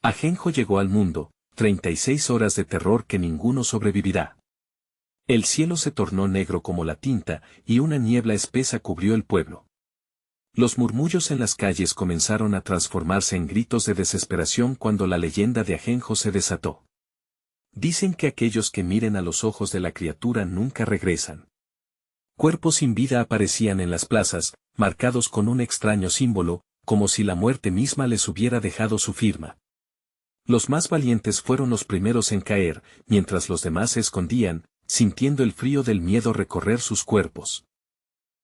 Ajenjo llegó al mundo, 36 horas de terror que ninguno sobrevivirá. El cielo se tornó negro como la tinta, y una niebla espesa cubrió el pueblo. Los murmullos en las calles comenzaron a transformarse en gritos de desesperación cuando la leyenda de Ajenjo se desató. Dicen que aquellos que miren a los ojos de la criatura nunca regresan. Cuerpos sin vida aparecían en las plazas, marcados con un extraño símbolo, como si la muerte misma les hubiera dejado su firma. Los más valientes fueron los primeros en caer, mientras los demás se escondían, sintiendo el frío del miedo recorrer sus cuerpos.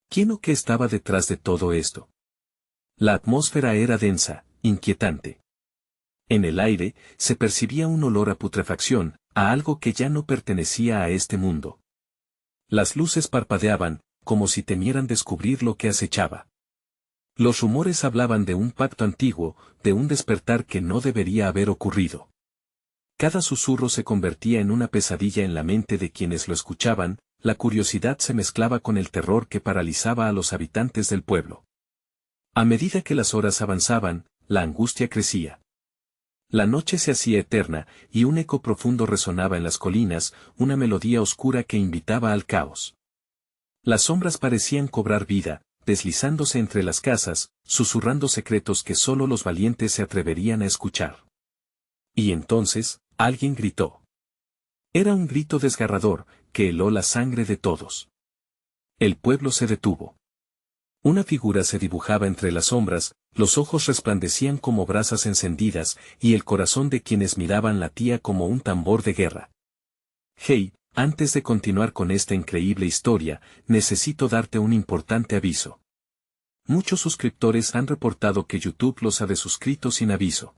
¿Quién o qué estaba detrás de todo esto? La atmósfera era densa, inquietante. En el aire, se percibía un olor a putrefacción, a algo que ya no pertenecía a este mundo. Las luces parpadeaban, como si temieran descubrir lo que acechaba. Los rumores hablaban de un pacto antiguo, de un despertar que no debería haber ocurrido. Cada susurro se convertía en una pesadilla en la mente de quienes lo escuchaban, la curiosidad se mezclaba con el terror que paralizaba a los habitantes del pueblo. A medida que las horas avanzaban, la angustia crecía. La noche se hacía eterna, y un eco profundo resonaba en las colinas, una melodía oscura que invitaba al caos. Las sombras parecían cobrar vida, deslizándose entre las casas, susurrando secretos que solo los valientes se atreverían a escuchar. Y entonces, alguien gritó. Era un grito desgarrador, que heló la sangre de todos. El pueblo se detuvo. Una figura se dibujaba entre las sombras, los ojos resplandecían como brasas encendidas, y el corazón de quienes miraban latía como un tambor de guerra. Hey, antes de continuar con esta increíble historia, necesito darte un importante aviso. Muchos suscriptores han reportado que YouTube los ha desuscrito sin aviso.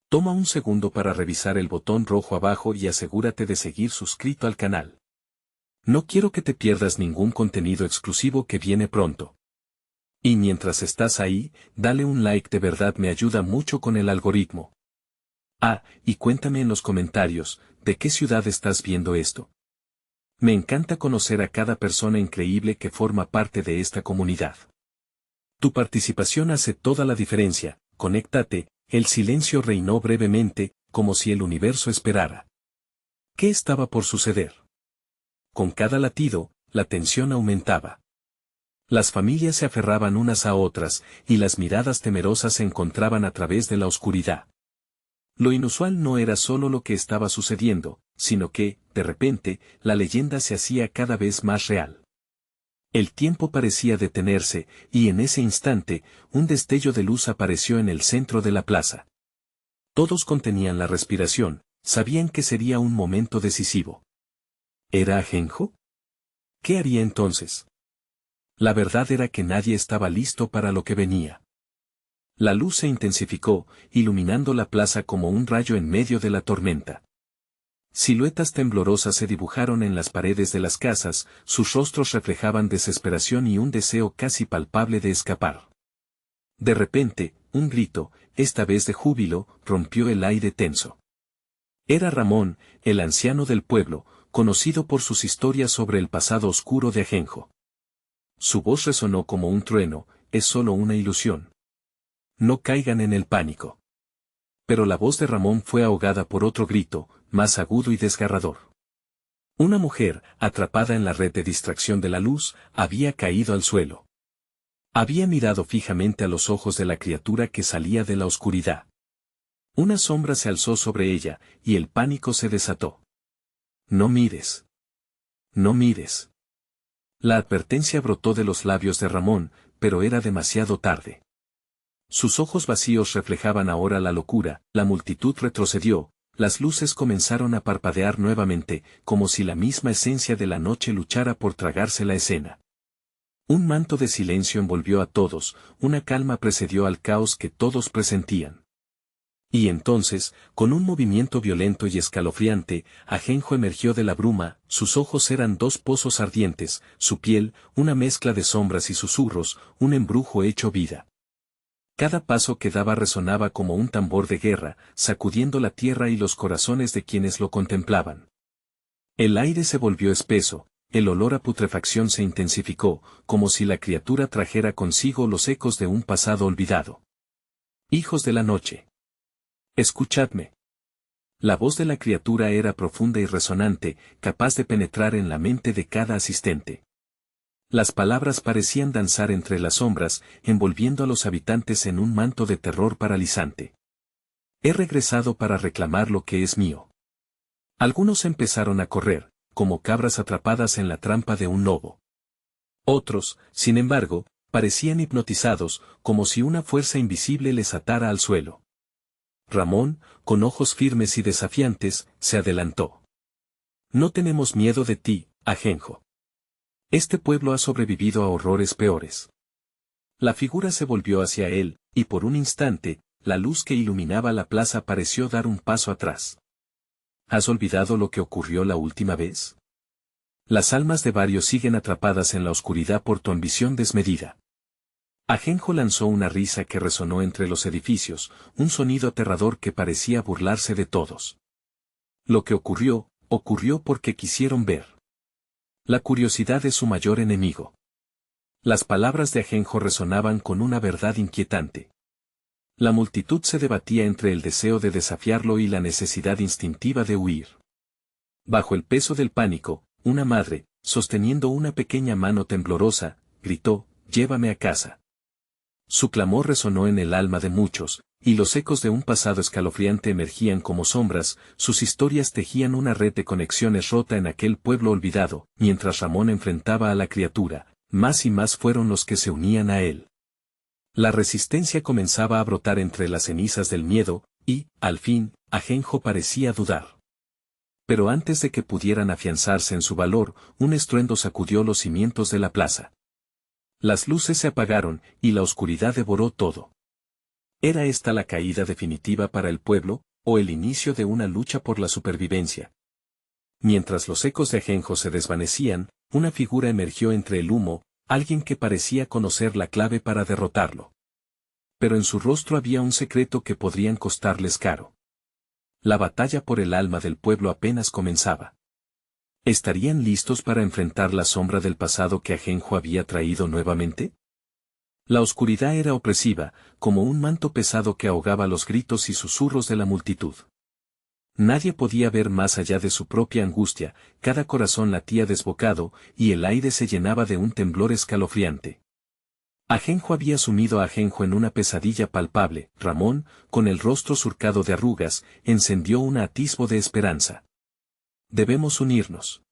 Toma un segundo para revisar el botón rojo abajo y asegúrate de seguir suscrito al canal. No quiero que te pierdas ningún contenido exclusivo que viene pronto. Y mientras estás ahí, dale un like, de verdad me ayuda mucho con el algoritmo. Ah, y cuéntame en los comentarios, ¿de qué ciudad estás viendo esto? Me encanta conocer a cada persona increíble que forma parte de esta comunidad. Tu participación hace toda la diferencia. Conéctate. El silencio reinó brevemente, como si el universo esperara. ¿Qué estaba por suceder? Con cada latido, la tensión aumentaba. Las familias se aferraban unas a otras, y las miradas temerosas se encontraban a través de la oscuridad. Lo inusual no era solo lo que estaba sucediendo, sino que, de repente, la leyenda se hacía cada vez más real. El tiempo parecía detenerse, y en ese instante, un destello de luz apareció en el centro de la plaza. Todos contenían la respiración, sabían que sería un momento decisivo. ¿Era Ajenjo? ¿Qué haría entonces? La verdad era que nadie estaba listo para lo que venía. La luz se intensificó, iluminando la plaza como un rayo en medio de la tormenta. Siluetas temblorosas se dibujaron en las paredes de las casas, sus rostros reflejaban desesperación y un deseo casi palpable de escapar. De repente, un grito, esta vez de júbilo, rompió el aire tenso. Era Ramón, el anciano del pueblo, conocido por sus historias sobre el pasado oscuro de Ajenjo. Su voz resonó como un trueno, es solo una ilusión. No caigan en el pánico. Pero la voz de Ramón fue ahogada por otro grito, más agudo y desgarrador. Una mujer, atrapada en la red de distracción de la luz, había caído al suelo. Había mirado fijamente a los ojos de la criatura que salía de la oscuridad. Una sombra se alzó sobre ella, y el pánico se desató. No mires. No mires. La advertencia brotó de los labios de Ramón, pero era demasiado tarde. Sus ojos vacíos reflejaban ahora la locura, la multitud retrocedió, las luces comenzaron a parpadear nuevamente, como si la misma esencia de la noche luchara por tragarse la escena. Un manto de silencio envolvió a todos, una calma precedió al caos que todos presentían. Y entonces, con un movimiento violento y escalofriante, Ajenjo emergió de la bruma, sus ojos eran dos pozos ardientes, su piel, una mezcla de sombras y susurros, un embrujo hecho vida. Cada paso que daba resonaba como un tambor de guerra, sacudiendo la tierra y los corazones de quienes lo contemplaban. El aire se volvió espeso, el olor a putrefacción se intensificó, como si la criatura trajera consigo los ecos de un pasado olvidado. Hijos de la noche. Escuchadme. La voz de la criatura era profunda y resonante, capaz de penetrar en la mente de cada asistente. Las palabras parecían danzar entre las sombras, envolviendo a los habitantes en un manto de terror paralizante. He regresado para reclamar lo que es mío. Algunos empezaron a correr, como cabras atrapadas en la trampa de un lobo. Otros, sin embargo, parecían hipnotizados, como si una fuerza invisible les atara al suelo. Ramón, con ojos firmes y desafiantes, se adelantó. No tenemos miedo de ti, Ajenjo. Este pueblo ha sobrevivido a horrores peores. La figura se volvió hacia él, y por un instante, la luz que iluminaba la plaza pareció dar un paso atrás. ¿Has olvidado lo que ocurrió la última vez? Las almas de varios siguen atrapadas en la oscuridad por tu ambición desmedida. Ajenjo lanzó una risa que resonó entre los edificios, un sonido aterrador que parecía burlarse de todos. Lo que ocurrió, ocurrió porque quisieron ver. La curiosidad es su mayor enemigo. Las palabras de Ajenjo resonaban con una verdad inquietante. La multitud se debatía entre el deseo de desafiarlo y la necesidad instintiva de huir. Bajo el peso del pánico, una madre, sosteniendo una pequeña mano temblorosa, gritó, «Llévame a casa». Su clamor resonó en el alma de muchos, y los ecos de un pasado escalofriante emergían como sombras, sus historias tejían una red de conexiones rota en aquel pueblo olvidado, mientras Ramón enfrentaba a la criatura, más y más fueron los que se unían a él. La resistencia comenzaba a brotar entre las cenizas del miedo, y, al fin, Ajenjo parecía dudar. Pero antes de que pudieran afianzarse en su valor, un estruendo sacudió los cimientos de la plaza. Las luces se apagaron, y la oscuridad devoró todo. ¿Era esta la caída definitiva para el pueblo, o el inicio de una lucha por la supervivencia? Mientras los ecos de Ajenjo se desvanecían, una figura emergió entre el humo, alguien que parecía conocer la clave para derrotarlo. Pero en su rostro había un secreto que podrían costarles caro. La batalla por el alma del pueblo apenas comenzaba. ¿Estarían listos para enfrentar la sombra del pasado que Ajenjo había traído nuevamente? La oscuridad era opresiva, como un manto pesado que ahogaba los gritos y susurros de la multitud. Nadie podía ver más allá de su propia angustia, cada corazón latía desbocado, y el aire se llenaba de un temblor escalofriante. Ajenjo había sumido a Ajenjo en una pesadilla palpable. Ramón, con el rostro surcado de arrugas, encendió un atisbo de esperanza. Debemos unirnos.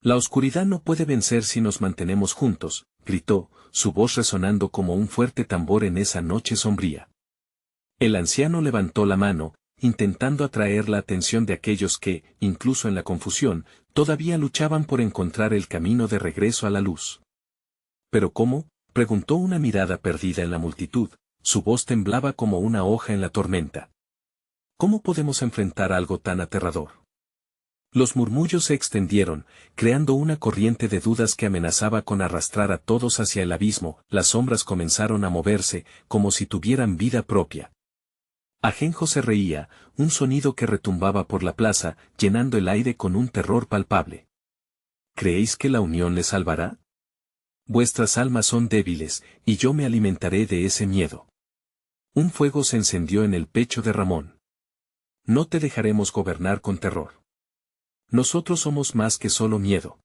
La oscuridad no puede vencer si nos mantenemos juntos, gritó, su voz resonando como un fuerte tambor en esa noche sombría. El anciano levantó la mano, intentando atraer la atención de aquellos que, incluso en la confusión, todavía luchaban por encontrar el camino de regreso a la luz. ¿Pero cómo?, preguntó una mirada perdida en la multitud, su voz temblaba como una hoja en la tormenta. ¿Cómo podemos enfrentar algo tan aterrador? Los murmullos se extendieron, creando una corriente de dudas que amenazaba con arrastrar a todos hacia el abismo. Las sombras comenzaron a moverse, como si tuvieran vida propia. Ajenjo se reía, un sonido que retumbaba por la plaza, llenando el aire con un terror palpable. ¿Creéis que la unión les salvará? Vuestras almas son débiles, y yo me alimentaré de ese miedo. Un fuego se encendió en el pecho de Ramón. No te dejaremos gobernar con terror. Nosotros somos más que solo miedo.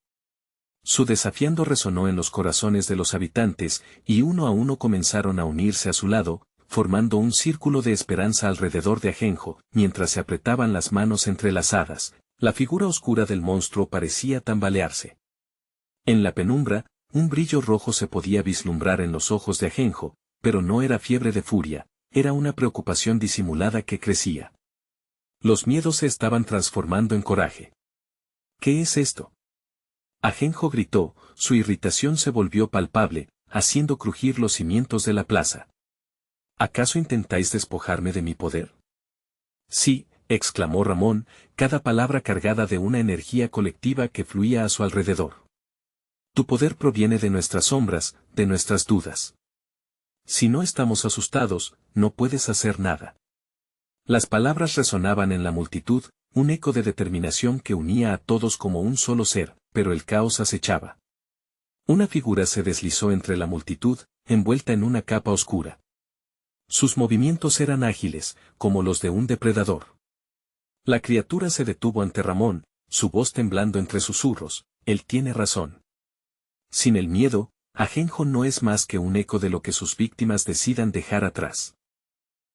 Su desafiando resonó en los corazones de los habitantes, y uno a uno comenzaron a unirse a su lado, formando un círculo de esperanza alrededor de Ajenjo. Mientras se apretaban las manos entrelazadas, la figura oscura del monstruo parecía tambalearse. En la penumbra, un brillo rojo se podía vislumbrar en los ojos de Ajenjo, pero no era fiebre de furia, era una preocupación disimulada que crecía. Los miedos se estaban transformando en coraje. ¿Qué es esto? Ajenjo gritó, su irritación se volvió palpable, haciendo crujir los cimientos de la plaza. ¿Acaso intentáis despojarme de mi poder? Sí, exclamó Ramón, cada palabra cargada de una energía colectiva que fluía a su alrededor. Tu poder proviene de nuestras sombras, de nuestras dudas. Si no estamos asustados, no puedes hacer nada. Las palabras resonaban en la multitud, un eco de determinación que unía a todos como un solo ser, pero el caos acechaba. Una figura se deslizó entre la multitud, envuelta en una capa oscura. Sus movimientos eran ágiles, como los de un depredador. La criatura se detuvo ante Ramón, su voz temblando entre susurros: él tiene razón. Sin el miedo, Ajenjo no es más que un eco de lo que sus víctimas decidan dejar atrás.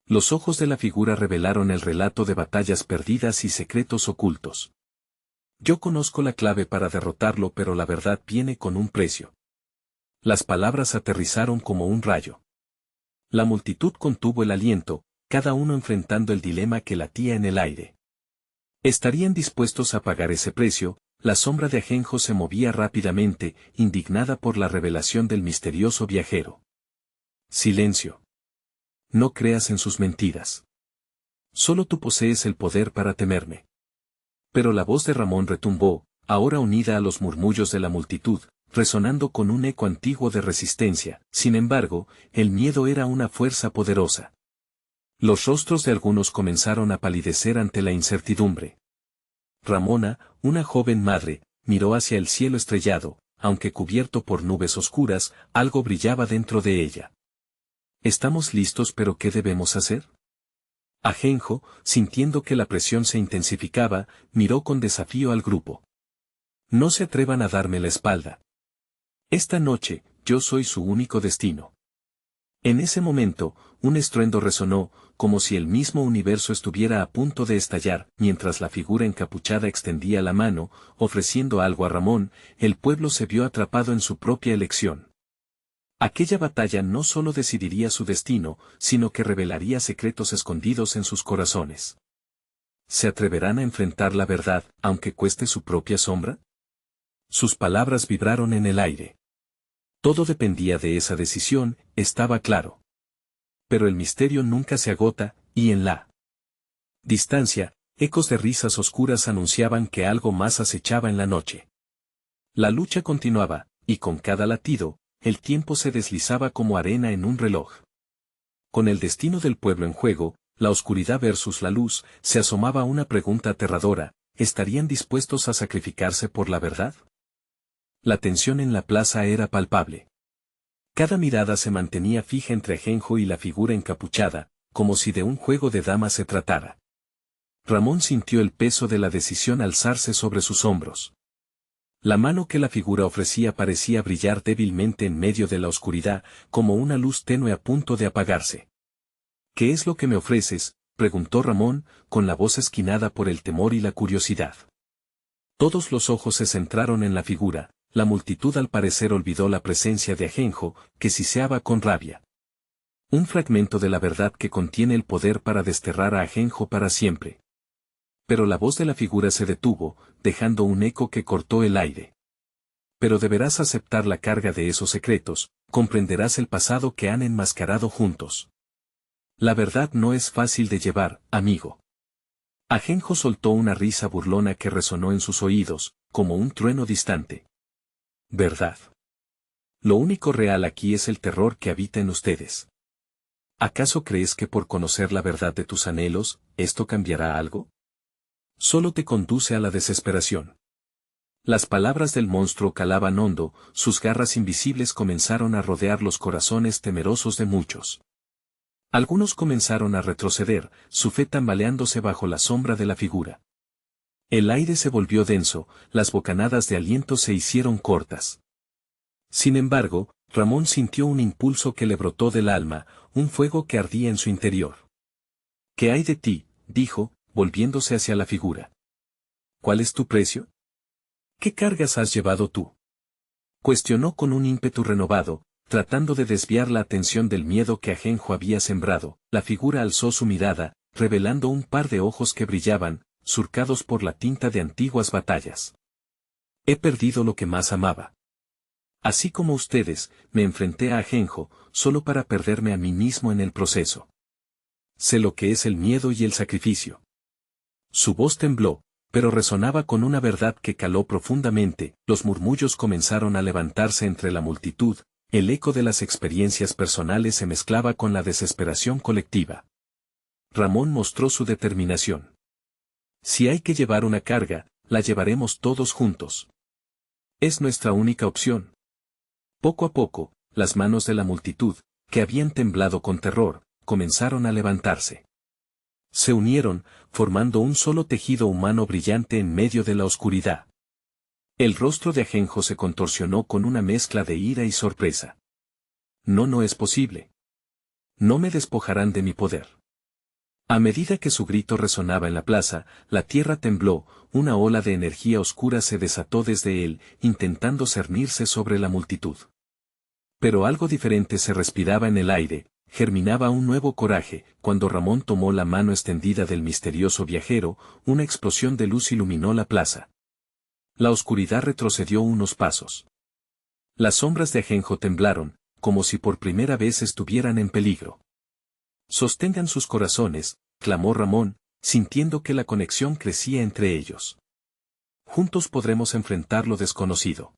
Los ojos de la figura revelaron el relato de batallas perdidas y secretos ocultos. Yo conozco la clave para derrotarlo, pero la verdad viene con un precio. Las palabras aterrizaron como un rayo. La multitud contuvo el aliento, cada uno enfrentando el dilema que latía en el aire. ¿Estarían dispuestos a pagar ese precio? La sombra de Ajenjo se movía rápidamente, indignada por la revelación del misterioso viajero. Silencio. No creas en sus mentiras. Solo tú posees el poder para temerme. Pero la voz de Ramón retumbó, ahora unida a los murmullos de la multitud, resonando con un eco antiguo de resistencia. Sin embargo, el miedo era una fuerza poderosa. Los rostros de algunos comenzaron a palidecer ante la incertidumbre. Ramona, una joven madre, miró hacia el cielo estrellado, aunque cubierto por nubes oscuras, algo brillaba dentro de ella. Estamos listos, pero ¿qué debemos hacer? Ajenjo, sintiendo que la presión se intensificaba, miró con desafío al grupo. No se atrevan a darme la espalda. Esta noche, yo soy su único destino. En ese momento, un estruendo resonó, como si el mismo universo estuviera a punto de estallar. Mientras la figura encapuchada extendía la mano, ofreciendo algo a Ramón, el pueblo se vio atrapado en su propia elección. Aquella batalla no solo decidiría su destino, sino que revelaría secretos escondidos en sus corazones. ¿Se atreverán a enfrentar la verdad, aunque cueste su propia sombra? Sus palabras vibraron en el aire. Todo dependía de esa decisión, estaba claro. Pero el misterio nunca se agota, y en la distancia, ecos de risas oscuras anunciaban que algo más acechaba en la noche. La lucha continuaba, y con cada latido, el tiempo se deslizaba como arena en un reloj. Con el destino del pueblo en juego, la oscuridad versus la luz, se asomaba una pregunta aterradora: ¿estarían dispuestos a sacrificarse por la verdad? La tensión en la plaza era palpable. Cada mirada se mantenía fija entre Ajenjo y la figura encapuchada, como si de un juego de damas se tratara. Ramón sintió el peso de la decisión alzarse sobre sus hombros. La mano que la figura ofrecía parecía brillar débilmente en medio de la oscuridad, como una luz tenue a punto de apagarse. ¿Qué es lo que me ofreces?, preguntó Ramón, con la voz esquinada por el temor y la curiosidad. Todos los ojos se centraron en la figura. La multitud al parecer olvidó la presencia de Ajenjo, que siseaba con rabia. Un fragmento de la verdad que contiene el poder para desterrar a Ajenjo para siempre. Pero la voz de la figura se detuvo, dejando un eco que cortó el aire. Pero deberás aceptar la carga de esos secretos, comprenderás el pasado que han enmascarado juntos. La verdad no es fácil de llevar, amigo. Ajenjo soltó una risa burlona que resonó en sus oídos, como un trueno distante. ¿Verdad? Lo único real aquí es el terror que habita en ustedes. ¿Acaso crees que por conocer la verdad de tus anhelos, esto cambiará algo? Solo te conduce a la desesperación. Las palabras del monstruo calaban hondo, sus garras invisibles comenzaron a rodear los corazones temerosos de muchos. Algunos comenzaron a retroceder, su fe tambaleándose bajo la sombra de la figura. El aire se volvió denso, las bocanadas de aliento se hicieron cortas. Sin embargo, Ramón sintió un impulso que le brotó del alma, un fuego que ardía en su interior. ¿Qué hay de ti?, dijo, volviéndose hacia la figura. ¿Cuál es tu precio? ¿Qué cargas has llevado tú?, cuestionó con un ímpetu renovado, tratando de desviar la atención del miedo que Ajenjo había sembrado. La figura alzó su mirada, revelando un par de ojos que brillaban, surcados por la tinta de antiguas batallas. He perdido lo que más amaba. Así como ustedes, me enfrenté a Ajenjo, solo para perderme a mí mismo en el proceso. Sé lo que es el miedo y el sacrificio. Su voz tembló, pero resonaba con una verdad que caló profundamente. Los murmullos comenzaron a levantarse entre la multitud, el eco de las experiencias personales se mezclaba con la desesperación colectiva. Ramón mostró su determinación. Si hay que llevar una carga, la llevaremos todos juntos. Es nuestra única opción. Poco a poco, las manos de la multitud, que habían temblado con terror, comenzaron a levantarse. Se unieron, formando un solo tejido humano brillante en medio de la oscuridad. El rostro de Ajenjo se contorsionó con una mezcla de ira y sorpresa. No es posible. No me despojarán de mi poder. A medida que su grito resonaba en la plaza, la tierra tembló, una ola de energía oscura se desató desde él, intentando cernirse sobre la multitud. Pero algo diferente se respiraba en el aire, germinaba un nuevo coraje. Cuando Ramón tomó la mano extendida del misterioso viajero, una explosión de luz iluminó la plaza. La oscuridad retrocedió unos pasos. Las sombras de Ajenjo temblaron, como si por primera vez estuvieran en peligro. Sostengan sus corazones, clamó Ramón, sintiendo que la conexión crecía entre ellos. Juntos podremos enfrentar lo desconocido.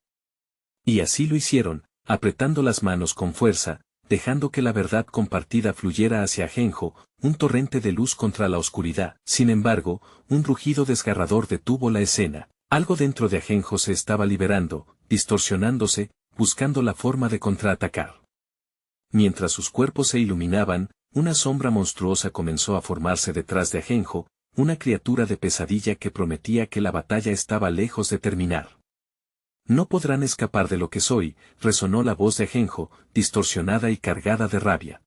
Y así lo hicieron, apretando las manos con fuerza, dejando que la verdad compartida fluyera hacia Ajenjo, un torrente de luz contra la oscuridad. Sin embargo, un rugido desgarrador detuvo la escena. Algo dentro de Ajenjo se estaba liberando, distorsionándose, buscando la forma de contraatacar. Mientras sus cuerpos se iluminaban, una sombra monstruosa comenzó a formarse detrás de Ajenjo, una criatura de pesadilla que prometía que la batalla estaba lejos de terminar. No podrán escapar de lo que soy, resonó la voz de Ajenjo, distorsionada y cargada de rabia.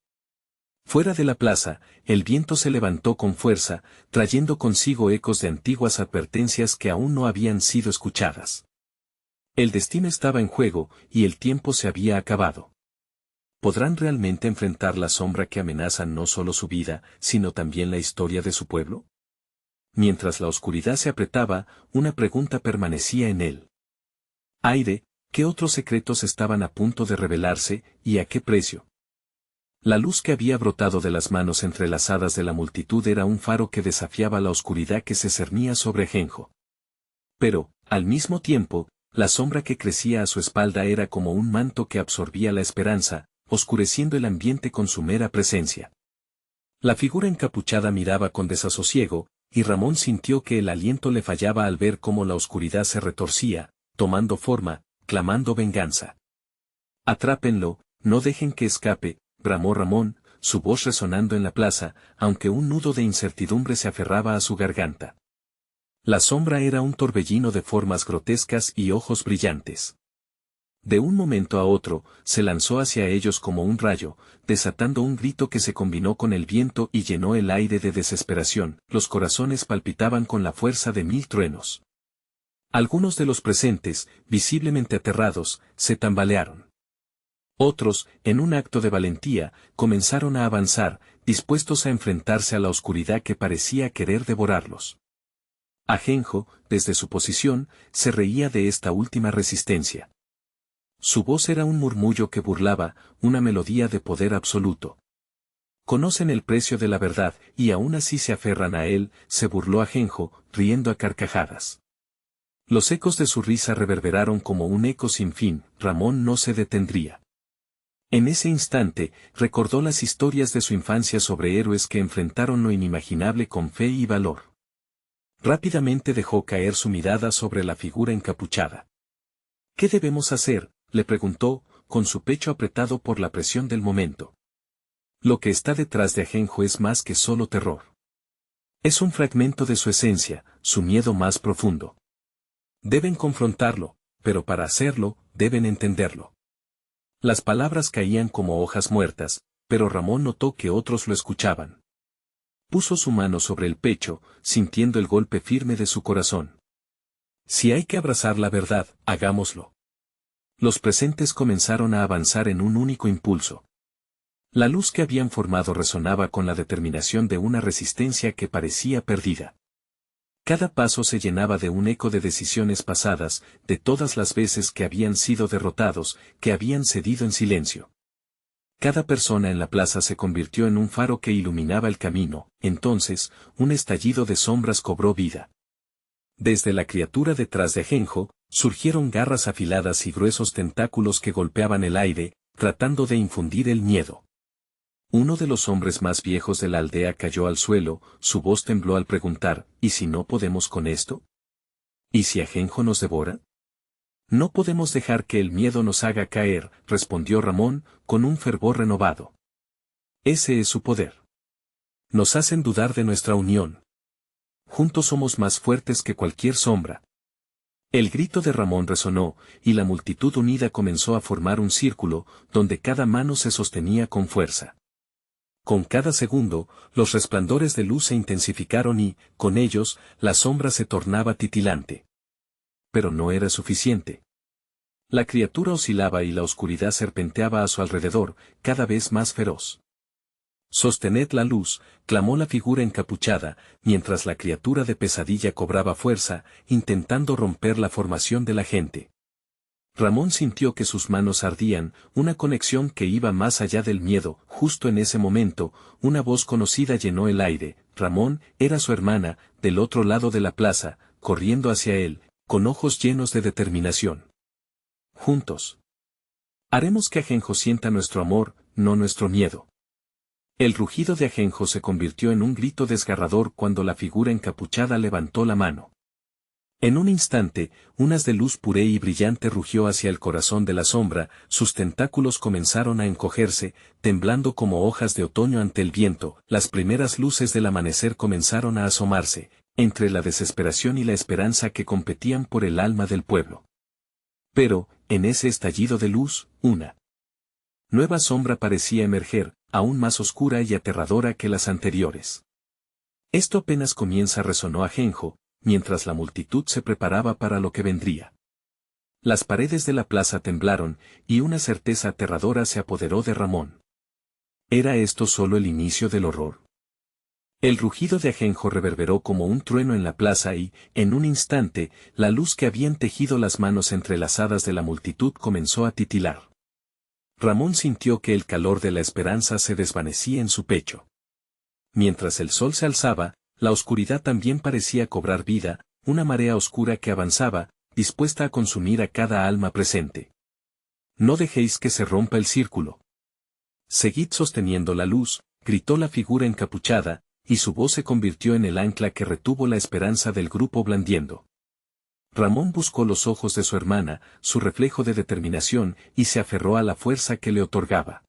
Fuera de la plaza, el viento se levantó con fuerza, trayendo consigo ecos de antiguas advertencias que aún no habían sido escuchadas. El destino estaba en juego, y el tiempo se había acabado. ¿Podrán realmente enfrentar la sombra que amenaza no solo su vida, sino también la historia de su pueblo? Mientras la oscuridad se apretaba, una pregunta permanecía en él. Aire, ¿qué otros secretos estaban a punto de revelarse, y a qué precio? La luz que había brotado de las manos entrelazadas de la multitud era un faro que desafiaba la oscuridad que se cernía sobre Ajenjo. Pero, al mismo tiempo, la sombra que crecía a su espalda era como un manto que absorbía la esperanza, oscureciendo el ambiente con su mera presencia. La figura encapuchada miraba con desasosiego, y Ramón sintió que el aliento le fallaba al ver cómo la oscuridad se retorcía, tomando forma, clamando venganza. Atrápenlo, no dejen que escape, bramó Ramón, su voz resonando en la plaza, aunque un nudo de incertidumbre se aferraba a su garganta. La sombra era un torbellino de formas grotescas y ojos brillantes. De un momento a otro, se lanzó hacia ellos como un rayo, desatando un grito que se combinó con el viento y llenó el aire de desesperación. Los corazones palpitaban con la fuerza de 1000 truenos. Algunos de los presentes, visiblemente aterrados, se tambalearon. Otros, en un acto de valentía, comenzaron a avanzar, dispuestos a enfrentarse a la oscuridad que parecía querer devorarlos. Ajenjo, desde su posición, se reía de esta última resistencia. Su voz era un murmullo que burlaba, una melodía de poder absoluto. Conocen el precio de la verdad, y aún así se aferran a él, se burló Ajenjo, riendo a carcajadas. Los ecos de su risa reverberaron como un eco sin fin. Ramón no se detendría. En ese instante, recordó las historias de su infancia sobre héroes que enfrentaron lo inimaginable con fe y valor. Rápidamente dejó caer su mirada sobre la figura encapuchada. ¿Qué debemos hacer?, le preguntó, con su pecho apretado por la presión del momento. Lo que está detrás de Ajenjo es más que solo terror. Es un fragmento de su esencia, su miedo más profundo. Deben confrontarlo, pero para hacerlo, deben entenderlo. Las palabras caían como hojas muertas, pero Ramón notó que otros lo escuchaban. Puso su mano sobre el pecho, sintiendo el golpe firme de su corazón. Si hay que abrazar la verdad, hagámoslo. Los presentes comenzaron a avanzar en un único impulso. La luz que habían formado resonaba con la determinación de una resistencia que parecía perdida. Cada paso se llenaba de un eco de decisiones pasadas, de todas las veces que habían sido derrotados, que habían cedido en silencio. Cada persona en la plaza se convirtió en un faro que iluminaba el camino. Entonces, un estallido de sombras cobró vida. Desde la criatura detrás de Ajenjo, surgieron garras afiladas y gruesos tentáculos que golpeaban el aire, tratando de infundir el miedo. Uno de los hombres más viejos de la aldea cayó al suelo, su voz tembló al preguntar, ¿y si no podemos con esto? ¿Y si Ajenjo nos devora? No podemos dejar que el miedo nos haga caer, respondió Ramón, con un fervor renovado. Ese es su poder. Nos hacen dudar de nuestra unión. Juntos somos más fuertes que cualquier sombra. El grito de Ramón resonó, y la multitud unida comenzó a formar un círculo, donde cada mano se sostenía con fuerza. Con cada segundo, los resplandores de luz se intensificaron y, con ellos, la sombra se tornaba titilante. Pero no era suficiente. La criatura oscilaba y la oscuridad serpenteaba a su alrededor, cada vez más feroz. «Sostened la luz», clamó la figura encapuchada, mientras la criatura de pesadilla cobraba fuerza, intentando romper la formación de la gente. Ramón sintió que sus manos ardían, una conexión que iba más allá del miedo. Justo en ese momento, una voz conocida llenó el aire. Ramón, era su hermana, del otro lado de la plaza, corriendo hacia él, con ojos llenos de determinación. «Juntos. Haremos que Ajenjo sienta nuestro amor, no nuestro miedo». El rugido de Ajenjo se convirtió en un grito desgarrador cuando la figura encapuchada levantó la mano. En un instante, un haz de luz puré y brillante rugió hacia el corazón de la sombra, sus tentáculos comenzaron a encogerse, temblando como hojas de otoño ante el viento. Las primeras luces del amanecer comenzaron a asomarse, entre la desesperación y la esperanza que competían por el alma del pueblo. Pero, en ese estallido de luz, una nueva sombra parecía emerger, aún más oscura y aterradora que las anteriores. «Esto apenas comienza», resonó Ajenjo, mientras la multitud se preparaba para lo que vendría. Las paredes de la plaza temblaron, y una certeza aterradora se apoderó de Ramón. ¿Era esto solo el inicio del horror? El rugido de Ajenjo reverberó como un trueno en la plaza y, en un instante, la luz que habían tejido las manos entrelazadas de la multitud comenzó a titilar. Ramón sintió que el calor de la esperanza se desvanecía en su pecho. Mientras el sol se alzaba, la oscuridad también parecía cobrar vida, una marea oscura que avanzaba, dispuesta a consumir a cada alma presente. «No dejéis que se rompa el círculo. Seguid sosteniendo la luz», gritó la figura encapuchada, y su voz se convirtió en el ancla que retuvo la esperanza del grupo blandiendo. Ramón buscó los ojos de su hermana, su reflejo de determinación, y se aferró a la fuerza que le otorgaba.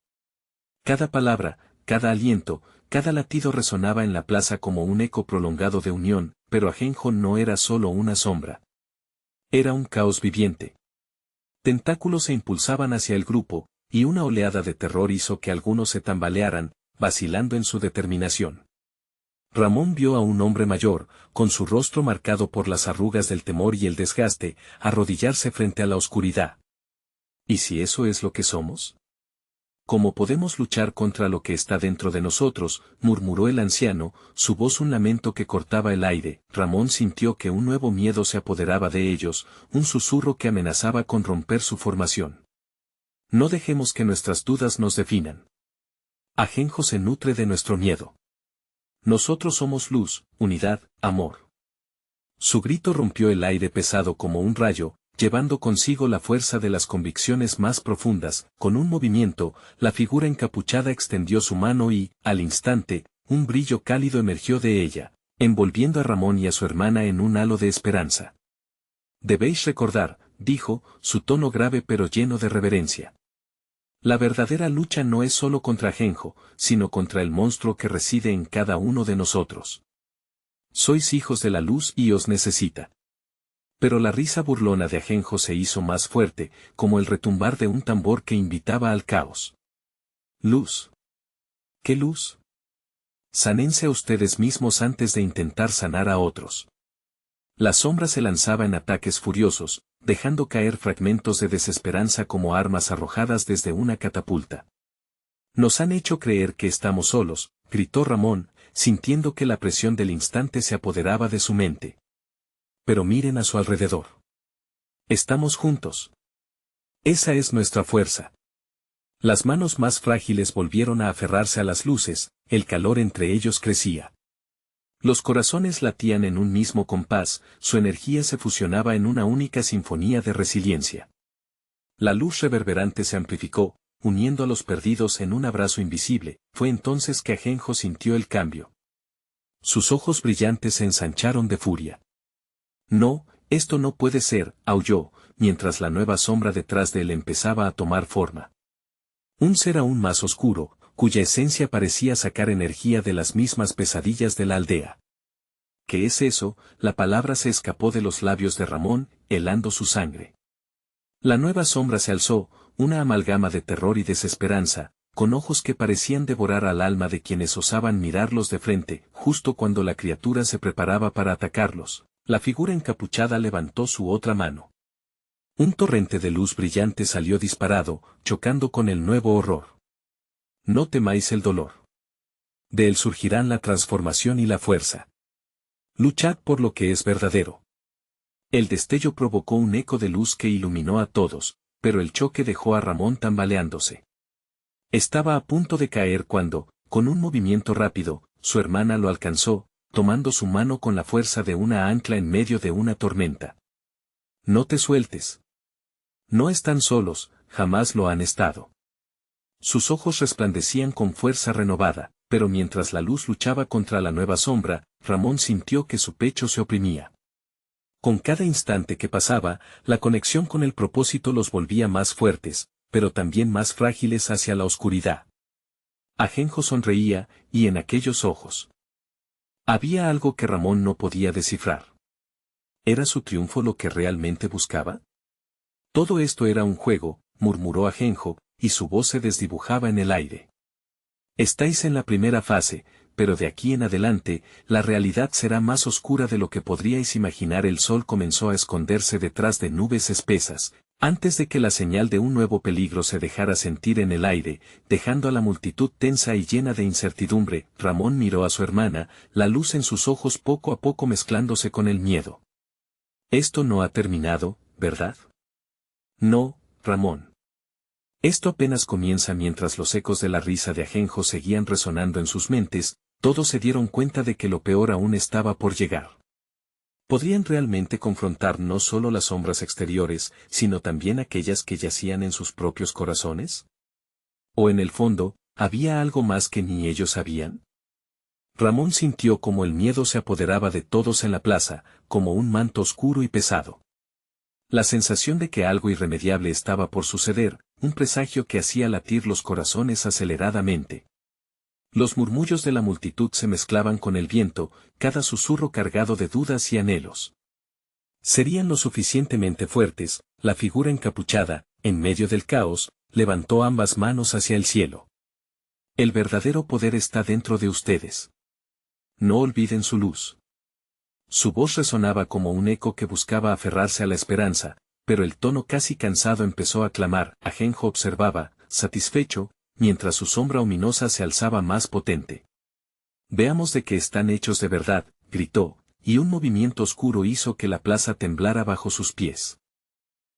Cada palabra, cada aliento, cada latido resonaba en la plaza como un eco prolongado de unión, pero Ajenjo no era solo una sombra. Era un caos viviente. Tentáculos se impulsaban hacia el grupo, y una oleada de terror hizo que algunos se tambalearan, vacilando en su determinación. Ramón vio a un hombre mayor, con su rostro marcado por las arrugas del temor y el desgaste, arrodillarse frente a la oscuridad. ¿Y si eso es lo que somos? ¿Cómo podemos luchar contra lo que está dentro de nosotros?, murmuró el anciano, su voz un lamento que cortaba el aire. Ramón sintió que un nuevo miedo se apoderaba de ellos, un susurro que amenazaba con romper su formación. «No dejemos que nuestras dudas nos definan. Ajenjo se nutre de nuestro miedo. Nosotros somos luz, unidad, amor». Su grito rompió el aire pesado como un rayo, llevando consigo la fuerza de las convicciones más profundas. Con un movimiento, la figura encapuchada extendió su mano y, al instante, un brillo cálido emergió de ella, envolviendo a Ramón y a su hermana en un halo de esperanza. «Debéis recordar», dijo, su tono grave pero lleno de reverencia. «La verdadera lucha no es solo contra Ajenjo, sino contra el monstruo que reside en cada uno de nosotros. Sois hijos de la luz y os necesita». Pero la risa burlona de Ajenjo se hizo más fuerte, como el retumbar de un tambor que invitaba al caos. «¿Luz? ¿Qué luz? Sánense a ustedes mismos antes de intentar sanar a otros». La sombra se lanzaba en ataques furiosos, dejando caer fragmentos de desesperanza como armas arrojadas desde una catapulta. «Nos han hecho creer que estamos solos», gritó Ramón, sintiendo que la presión del instante se apoderaba de su mente. «Pero miren a su alrededor. Estamos juntos. Esa es nuestra fuerza». Las manos más frágiles volvieron a aferrarse a las luces, el calor entre ellos crecía. Los corazones latían en un mismo compás, su energía se fusionaba en una única sinfonía de resiliencia. La luz reverberante se amplificó, uniendo a los perdidos en un abrazo invisible. Fue entonces que Ajenjo sintió el cambio. Sus ojos brillantes se ensancharon de furia. «No, esto no puede ser», aulló, mientras la nueva sombra detrás de él empezaba a tomar forma. Un ser aún más oscuro, cuya esencia parecía sacar energía de las mismas pesadillas de la aldea. ¿Qué es eso? La palabra se escapó de los labios de Ramón, helando su sangre. La nueva sombra se alzó, una amalgama de terror y desesperanza, con ojos que parecían devorar al alma de quienes osaban mirarlos de frente. Justo cuando la criatura se preparaba para atacarlos, la figura encapuchada levantó su otra mano. Un torrente de luz brillante salió disparado, chocando con el nuevo horror. No temáis el dolor. De él surgirán la transformación y la fuerza. Luchad por lo que es verdadero. El destello provocó un eco de luz que iluminó a todos, pero el choque dejó a Ramón tambaleándose. Estaba a punto de caer cuando, con un movimiento rápido, su hermana lo alcanzó, tomando su mano con la fuerza de una ancla en medio de una tormenta. No te sueltes. No están solos, jamás lo han estado. Sus ojos resplandecían con fuerza renovada, pero mientras la luz luchaba contra la nueva sombra, Ramón sintió que su pecho se oprimía. Con cada instante que pasaba, la conexión con el propósito los volvía más fuertes, pero también más frágiles hacia la oscuridad. Ajenjo sonreía, y en aquellos ojos había algo que Ramón no podía descifrar. ¿Era su triunfo lo que realmente buscaba? Todo esto era un juego, murmuró Ajenjo, y su voz se desdibujaba en el aire. Estáis en la primera fase, pero de aquí en adelante, la realidad será más oscura de lo que podríais imaginar. El sol comenzó a esconderse detrás de nubes espesas, antes de que la señal de un nuevo peligro se dejara sentir en el aire, dejando a la multitud tensa y llena de incertidumbre. Ramón miró a su hermana, la luz en sus ojos poco a poco mezclándose con el miedo. Esto no ha terminado, ¿verdad? No, Ramón. Esto apenas comienza. Mientras los ecos de la risa de Ajenjo seguían resonando en sus mentes, todos se dieron cuenta de que lo peor aún estaba por llegar. ¿Podrían realmente confrontar no solo las sombras exteriores, sino también aquellas que yacían en sus propios corazones? ¿O en el fondo, había algo más que ni ellos sabían? Ramón sintió como el miedo se apoderaba de todos en la plaza, como un manto oscuro y pesado. La sensación de que algo irremediable estaba por suceder, un presagio que hacía latir los corazones aceleradamente. Los murmullos de la multitud se mezclaban con el viento, cada susurro cargado de dudas y anhelos. ¿Serían lo suficientemente fuertes? La figura encapuchada, en medio del caos, levantó ambas manos hacia el cielo. El verdadero poder está dentro de ustedes. No olviden su luz. Su voz resonaba como un eco que buscaba aferrarse a la esperanza, pero el tono casi cansado empezó a clamar. Ajenjo observaba, satisfecho, mientras su sombra ominosa se alzaba más potente. Veamos de qué están hechos de verdad, gritó, y un movimiento oscuro hizo que la plaza temblara bajo sus pies.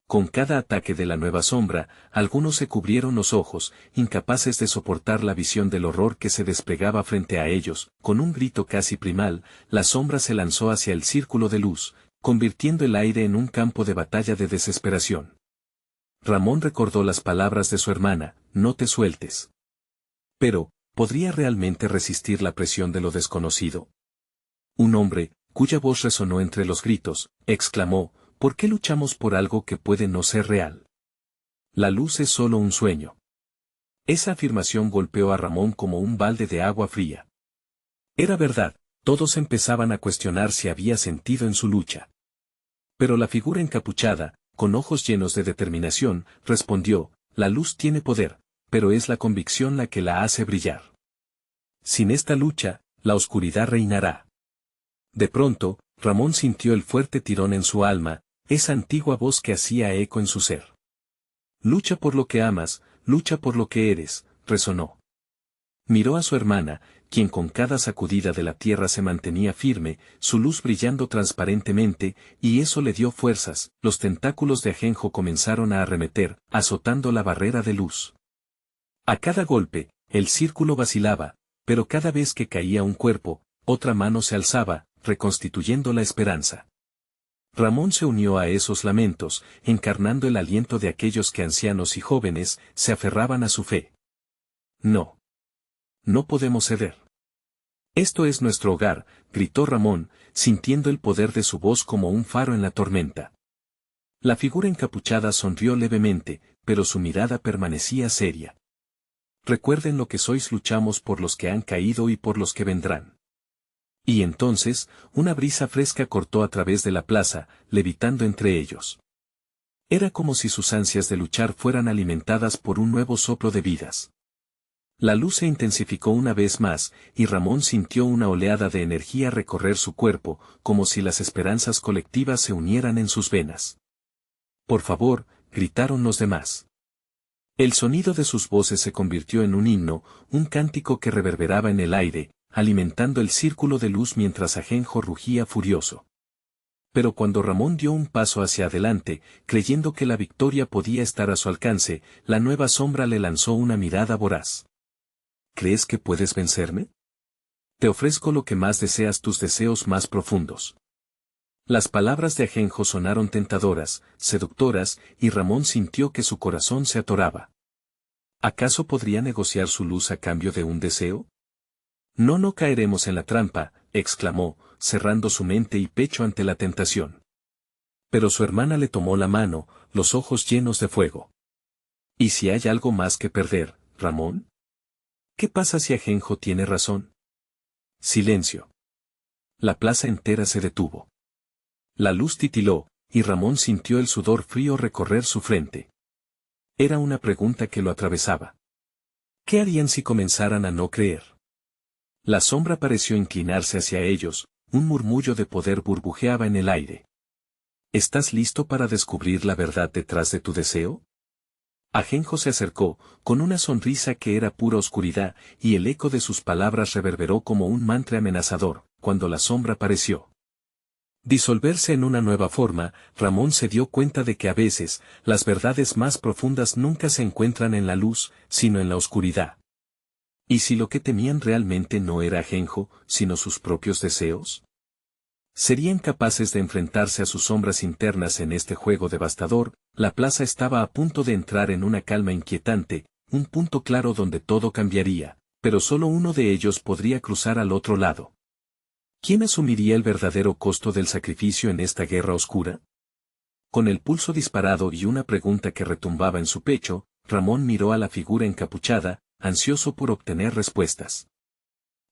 Con cada ataque de la nueva sombra, algunos se cubrieron los ojos, incapaces de soportar la visión del horror que se desplegaba frente a ellos. Con un grito casi primal, la sombra se lanzó hacia el círculo de luz, convirtiendo el aire en un campo de batalla de desesperación. Ramón recordó las palabras de su hermana, no te sueltes. Pero, ¿podría realmente resistir la presión de lo desconocido? Un hombre, cuya voz resonó entre los gritos, exclamó, ¿por qué luchamos por algo que puede no ser real? La luz es solo un sueño. Esa afirmación golpeó a Ramón como un balde de agua fría. Era verdad, todos empezaban a cuestionar si había sentido en su lucha. Pero la figura encapuchada, con ojos llenos de determinación, respondió, la luz tiene poder, pero es la convicción la que la hace brillar. Sin esta lucha, la oscuridad reinará. De pronto, Ramón sintió el fuerte tirón en su alma, esa antigua voz que hacía eco en su ser. Lucha por lo que amas, lucha por lo que eres, resonó. Miró a su hermana, quien con cada sacudida de la tierra se mantenía firme, su luz brillando transparentemente, y eso le dio fuerzas. Los tentáculos de Ajenjo comenzaron a arremeter, azotando la barrera de luz. A cada golpe, el círculo vacilaba, pero cada vez que caía un cuerpo, otra mano se alzaba, reconstituyendo la esperanza. Ramón se unió a esos lamentos, encarnando el aliento de aquellos que ancianos y jóvenes se aferraban a su fe. No. No podemos ceder. Esto es nuestro hogar, gritó Ramón, sintiendo el poder de su voz como un faro en la tormenta. La figura encapuchada sonrió levemente, pero su mirada permanecía seria. Recuerden lo que sois, luchamos por los que han caído y por los que vendrán. Y entonces, una brisa fresca cortó a través de la plaza, levitando entre ellos. Era como si sus ansias de luchar fueran alimentadas por un nuevo soplo de vidas. La luz se intensificó una vez más, y Ramón sintió una oleada de energía recorrer su cuerpo, como si las esperanzas colectivas se unieran en sus venas. «Por favor», gritaron los demás. El sonido de sus voces se convirtió en un himno, un cántico que reverberaba en el aire, alimentando el círculo de luz mientras Ajenjo rugía furioso. Pero cuando Ramón dio un paso hacia adelante, creyendo que la victoria podía estar a su alcance, la nueva sombra le lanzó una mirada voraz. ¿Crees que puedes vencerme? Te ofrezco lo que más deseas, tus deseos más profundos. Las palabras de Ajenjo sonaron tentadoras, seductoras, y Ramón sintió que su corazón se atoraba. ¿Acaso podría negociar su luz a cambio de un deseo? No caeremos en la trampa, exclamó, cerrando su mente y pecho ante la tentación. Pero su hermana le tomó la mano, los ojos llenos de fuego. ¿Y si hay algo más que perder, Ramón? ¿Qué pasa si Ajenjo tiene razón? Silencio. La plaza entera se detuvo. La luz titiló, y Ramón sintió el sudor frío recorrer su frente. Era una pregunta que lo atravesaba. ¿Qué harían si comenzaran a no creer? La sombra pareció inclinarse hacia ellos, un murmullo de poder burbujeaba en el aire. ¿Estás listo para descubrir la verdad detrás de tu deseo? Ajenjo se acercó, con una sonrisa que era pura oscuridad, y el eco de sus palabras reverberó como un mantra amenazador, cuando la sombra pareció disolverse en una nueva forma. Ramón se dio cuenta de que a veces, las verdades más profundas nunca se encuentran en la luz, sino en la oscuridad. ¿Y si lo que temían realmente no era Ajenjo, sino sus propios deseos? ¿Serían capaces de enfrentarse a sus sombras internas en este juego devastador? La plaza estaba a punto de entrar en una calma inquietante, un punto claro donde todo cambiaría, pero solo uno de ellos podría cruzar al otro lado. ¿Quién asumiría el verdadero costo del sacrificio en esta guerra oscura? Con el pulso disparado y una pregunta que retumbaba en su pecho, Ramón miró a la figura encapuchada, ansioso por obtener respuestas.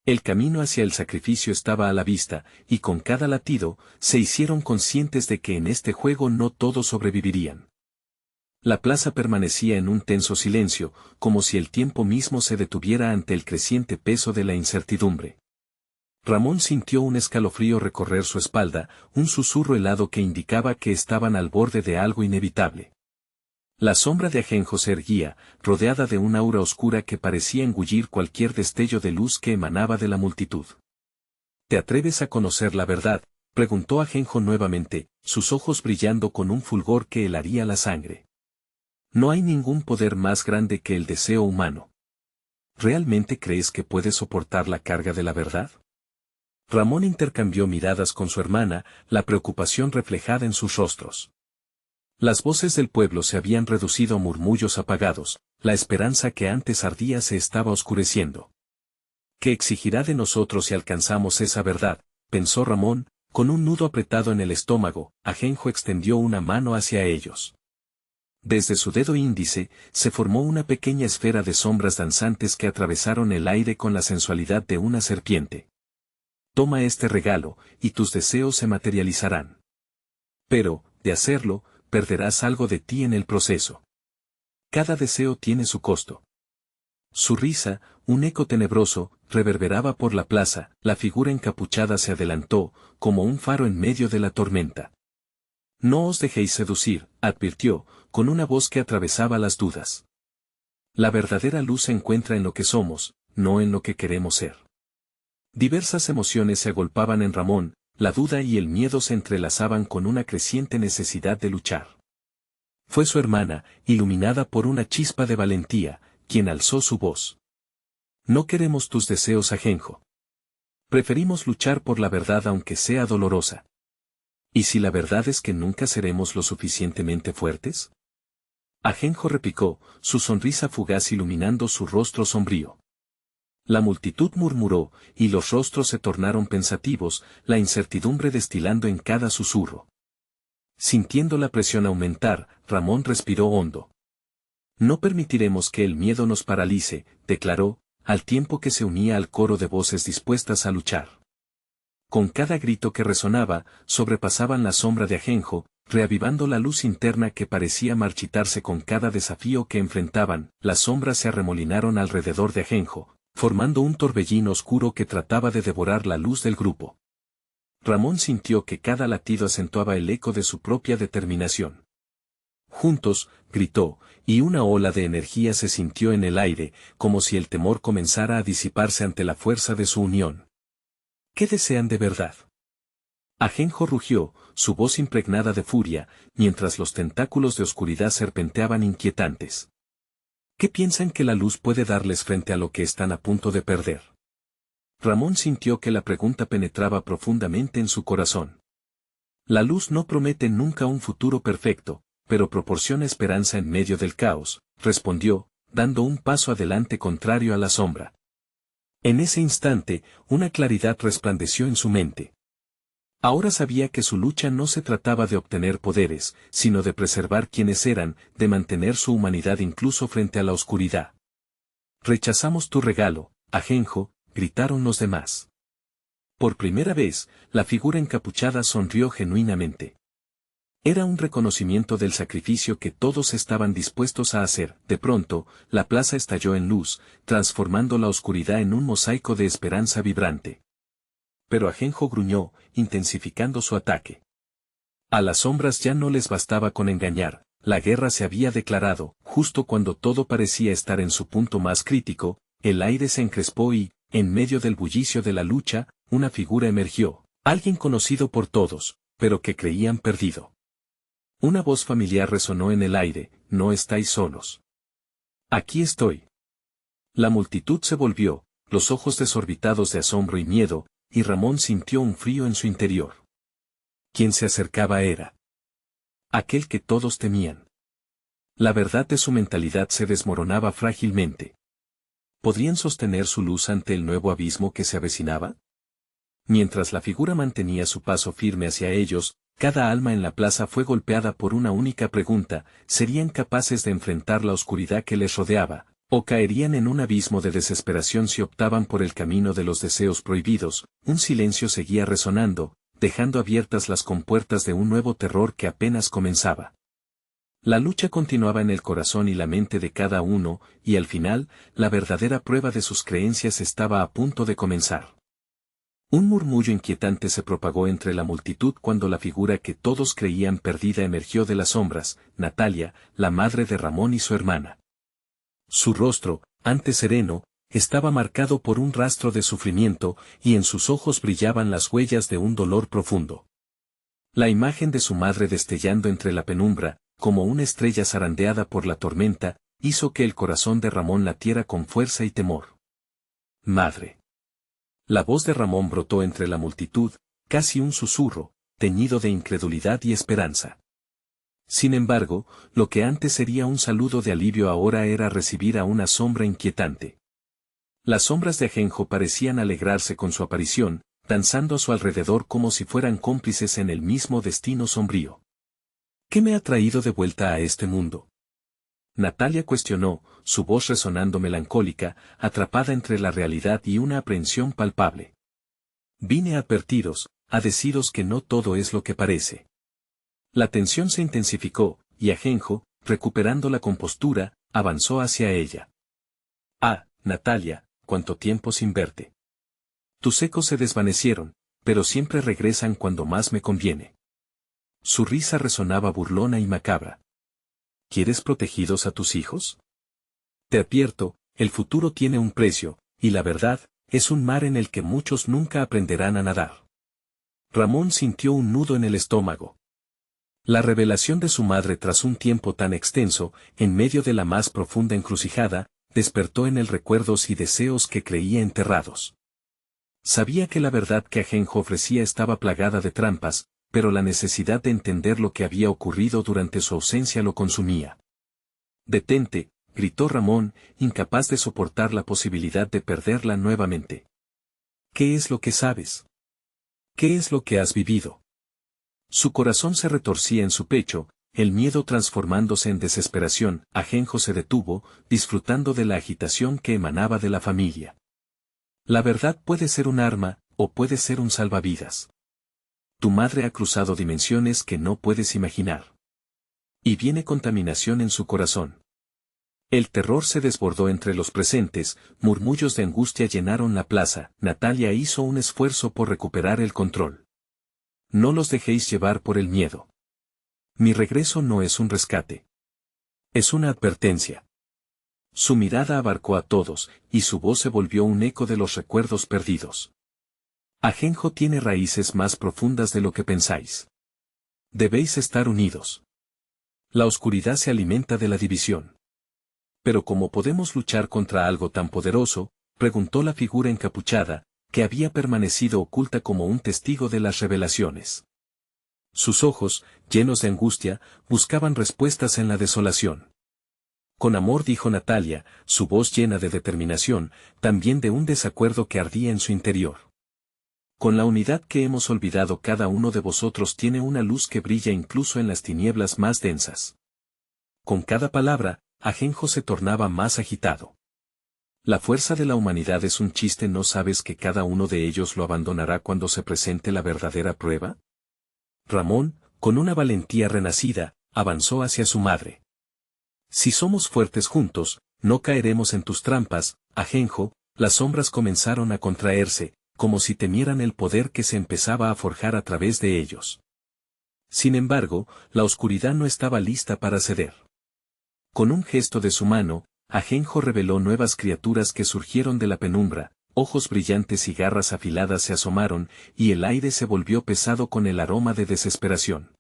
El camino hacia el sacrificio estaba a la vista, y con cada latido, se hicieron conscientes de que en este juego no todos sobrevivirían. La plaza permanecía en un tenso silencio, como si el tiempo mismo se detuviera ante el creciente peso de la incertidumbre. Ramón sintió un escalofrío recorrer su espalda, un susurro helado que indicaba que estaban al borde de algo inevitable. La sombra de Ajenjo se erguía, rodeada de un aura oscura que parecía engullir cualquier destello de luz que emanaba de la multitud. ¿Te atreves a conocer la verdad?, preguntó Ajenjo nuevamente, sus ojos brillando con un fulgor que helaría la sangre. No hay ningún poder más grande que el deseo humano. ¿Realmente crees que puedes soportar la carga de la verdad? Ramón intercambió miradas con su hermana, la preocupación reflejada en sus rostros. Las voces del pueblo se habían reducido a murmullos apagados, la esperanza que antes ardía se estaba oscureciendo. ¿Qué exigirá de nosotros si alcanzamos esa verdad?, pensó Ramón, con un nudo apretado en el estómago. Ajenjo extendió una mano hacia ellos. Desde su dedo índice, se formó una pequeña esfera de sombras danzantes que atravesaron el aire con la sensualidad de una serpiente. Toma este regalo, y tus deseos se materializarán. Pero, de hacerlo, perderás algo de ti en el proceso. Cada deseo tiene su costo. Su risa, un eco tenebroso, reverberaba por la plaza. La figura encapuchada se adelantó, como un faro en medio de la tormenta. No os dejéis seducir, advirtió, con una voz que atravesaba las dudas. La verdadera luz se encuentra en lo que somos, no en lo que queremos ser. Diversas emociones se agolpaban en Ramón, la duda y el miedo se entrelazaban con una creciente necesidad de luchar. Fue su hermana, iluminada por una chispa de valentía, quien alzó su voz. No queremos tus deseos, Ajenjo. Preferimos luchar por la verdad aunque sea dolorosa. ¿Y si la verdad es que nunca seremos lo suficientemente fuertes? Ajenjo replicó, su sonrisa fugaz iluminando su rostro sombrío. La multitud murmuró, y los rostros se tornaron pensativos, la incertidumbre destilando en cada susurro. Sintiendo la presión aumentar, Ramón respiró hondo. No permitiremos que el miedo nos paralice, declaró, al tiempo que se unía al coro de voces dispuestas a luchar. Con cada grito que resonaba, sobrepasaban la sombra de Ajenjo, reavivando la luz interna que parecía marchitarse con cada desafío que enfrentaban. Las sombras se arremolinaron alrededor de Ajenjo, formando un torbellino oscuro que trataba de devorar la luz del grupo. Ramón sintió que cada latido acentuaba el eco de su propia determinación. Juntos, gritó, y una ola de energía se sintió en el aire, como si el temor comenzara a disiparse ante la fuerza de su unión. ¿Qué desean de verdad? Ajenjo rugió, su voz impregnada de furia, mientras los tentáculos de oscuridad serpenteaban inquietantes. ¿Qué piensan que la luz puede darles frente a lo que están a punto de perder? Ramón sintió que la pregunta penetraba profundamente en su corazón. La luz no promete nunca un futuro perfecto, pero proporciona esperanza en medio del caos, respondió, dando un paso adelante contrario a la sombra. En ese instante, una claridad resplandeció en su mente. Ahora sabía que su lucha no se trataba de obtener poderes, sino de preservar quienes eran, de mantener su humanidad incluso frente a la oscuridad. Rechazamos tu regalo, Ajenjo, gritaron los demás. Por primera vez, la figura encapuchada sonrió genuinamente. Era un reconocimiento del sacrificio que todos estaban dispuestos a hacer. De pronto, la plaza estalló en luz, transformando la oscuridad en un mosaico de esperanza vibrante. Pero Ajenjo gruñó, intensificando su ataque. A las sombras ya no les bastaba con engañar, la guerra se había declarado. Justo cuando todo parecía estar en su punto más crítico, el aire se encrespó y, en medio del bullicio de la lucha, una figura emergió, alguien conocido por todos, pero que creían perdido. Una voz familiar resonó en el aire: no estáis solos. Aquí estoy. La multitud se volvió, los ojos desorbitados de asombro y miedo, y Ramón sintió un frío en su interior. Quien se acercaba era aquel que todos temían. La verdad de su mentalidad se desmoronaba frágilmente. ¿Podrían sostener su luz ante el nuevo abismo que se avecinaba? Mientras la figura mantenía su paso firme hacia ellos, cada alma en la plaza fue golpeada por una única pregunta: ¿serían capaces de enfrentar la oscuridad que les rodeaba, o caerían en un abismo de desesperación si optaban por el camino de los deseos prohibidos? Un silencio seguía resonando, dejando abiertas las compuertas de un nuevo terror que apenas comenzaba. La lucha continuaba en el corazón y la mente de cada uno, y al final, la verdadera prueba de sus creencias estaba a punto de comenzar. Un murmullo inquietante se propagó entre la multitud cuando la figura que todos creían perdida emergió de las sombras: Natalia, la madre de Ramón y su hermana. Su rostro, antes sereno, estaba marcado por un rastro de sufrimiento, y en sus ojos brillaban las huellas de un dolor profundo. La imagen de su madre destellando entre la penumbra, como una estrella zarandeada por la tormenta, hizo que el corazón de Ramón latiera con fuerza y temor. Madre. La voz de Ramón brotó entre la multitud, casi un susurro, teñido de incredulidad y esperanza. Sin embargo, lo que antes sería un saludo de alivio ahora era recibir a una sombra inquietante. Las sombras de Ajenjo parecían alegrarse con su aparición, danzando a su alrededor como si fueran cómplices en el mismo destino sombrío. ¿Qué me ha traído de vuelta a este mundo?, Natalia cuestionó, su voz resonando melancólica, atrapada entre la realidad y una aprehensión palpable. Vine a advertiros, a deciros que no todo es lo que parece. La tensión se intensificó, y Ajenjo, recuperando la compostura, avanzó hacia ella. Ah, Natalia, cuánto tiempo sin verte. Tus ecos se desvanecieron, pero siempre regresan cuando más me conviene. Su risa resonaba burlona y macabra. ¿Quieres protegidos a tus hijos? Te advierto, el futuro tiene un precio, y la verdad, es un mar en el que muchos nunca aprenderán a nadar. Ramón sintió un nudo en el estómago. La revelación de su madre tras un tiempo tan extenso, en medio de la más profunda encrucijada, despertó en él recuerdos y deseos que creía enterrados. Sabía que la verdad que Ajenjo ofrecía estaba plagada de trampas, pero la necesidad de entender lo que había ocurrido durante su ausencia lo consumía. «Detente», gritó Ramón, incapaz de soportar la posibilidad de perderla nuevamente. «¿Qué es lo que sabes? ¿Qué es lo que has vivido?». Su corazón se retorcía en su pecho, el miedo transformándose en desesperación. Ajenjo se detuvo, disfrutando de la agitación que emanaba de la familia. La verdad puede ser un arma, o puede ser un salvavidas. Tu madre ha cruzado dimensiones que no puedes imaginar. Y viene contaminación en su corazón. El terror se desbordó entre los presentes, murmullos de angustia llenaron la plaza. Natalia hizo un esfuerzo por recuperar el control. No los dejéis llevar por el miedo. Mi regreso no es un rescate. Es una advertencia. Su mirada abarcó a todos, y su voz se volvió un eco de los recuerdos perdidos. Ajenjo tiene raíces más profundas de lo que pensáis. Debéis estar unidos. La oscuridad se alimenta de la división. Pero ¿cómo podemos luchar contra algo tan poderoso?, preguntó la figura encapuchada, que había permanecido oculta como un testigo de las revelaciones. Sus ojos, llenos de angustia, buscaban respuestas en la desolación. Con amor dijo Natalia, su voz llena de determinación, también de un desacuerdo que ardía en su interior. Con la unidad que hemos olvidado, cada uno de vosotros tiene una luz que brilla incluso en las tinieblas más densas. Con cada palabra, Ajenjo se tornaba más agitado. La fuerza de la humanidad es un chiste. ¿No sabes que cada uno de ellos lo abandonará cuando se presente la verdadera prueba? Ramón, con una valentía renacida, avanzó hacia su madre. Si somos fuertes juntos, no caeremos en tus trampas, Ajenjo. Las sombras comenzaron a contraerse, como si temieran el poder que se empezaba a forjar a través de ellos. Sin embargo, la oscuridad no estaba lista para ceder. Con un gesto de su mano, Ajenjo reveló nuevas criaturas que surgieron de la penumbra, ojos brillantes y garras afiladas se asomaron, y el aire se volvió pesado con el aroma de desesperación.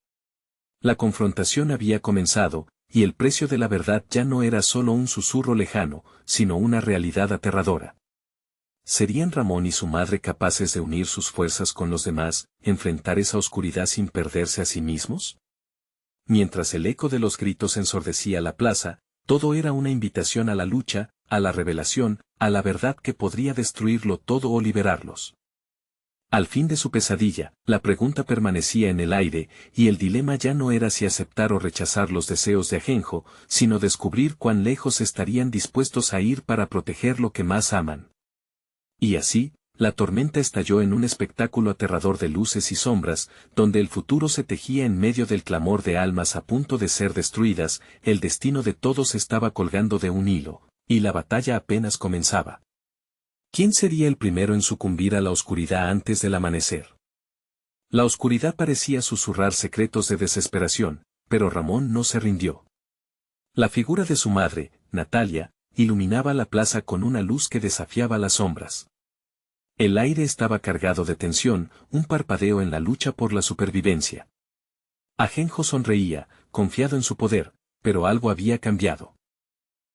La confrontación había comenzado, y el precio de la verdad ya no era solo un susurro lejano, sino una realidad aterradora. ¿Serían Ramón y su madre capaces de unir sus fuerzas con los demás, enfrentar esa oscuridad sin perderse a sí mismos? Mientras el eco de los gritos ensordecía la plaza, todo era una invitación a la lucha, a la revelación, a la verdad que podría destruirlo todo o liberarlos. Al fin de su pesadilla, la pregunta permanecía en el aire, y el dilema ya no era si aceptar o rechazar los deseos de Ajenjo, sino descubrir cuán lejos estarían dispuestos a ir para proteger lo que más aman. Y así, la tormenta estalló en un espectáculo aterrador de luces y sombras, donde el futuro se tejía en medio del clamor de almas a punto de ser destruidas. El destino de todos estaba colgando de un hilo, y la batalla apenas comenzaba. ¿Quién sería el primero en sucumbir a la oscuridad antes del amanecer? La oscuridad parecía susurrar secretos de desesperación, pero Ramón no se rindió. La figura de su madre, Natalia, iluminaba la plaza con una luz que desafiaba las sombras. El aire estaba cargado de tensión, un parpadeo en la lucha por la supervivencia. Ajenjo sonreía, confiado en su poder, pero algo había cambiado.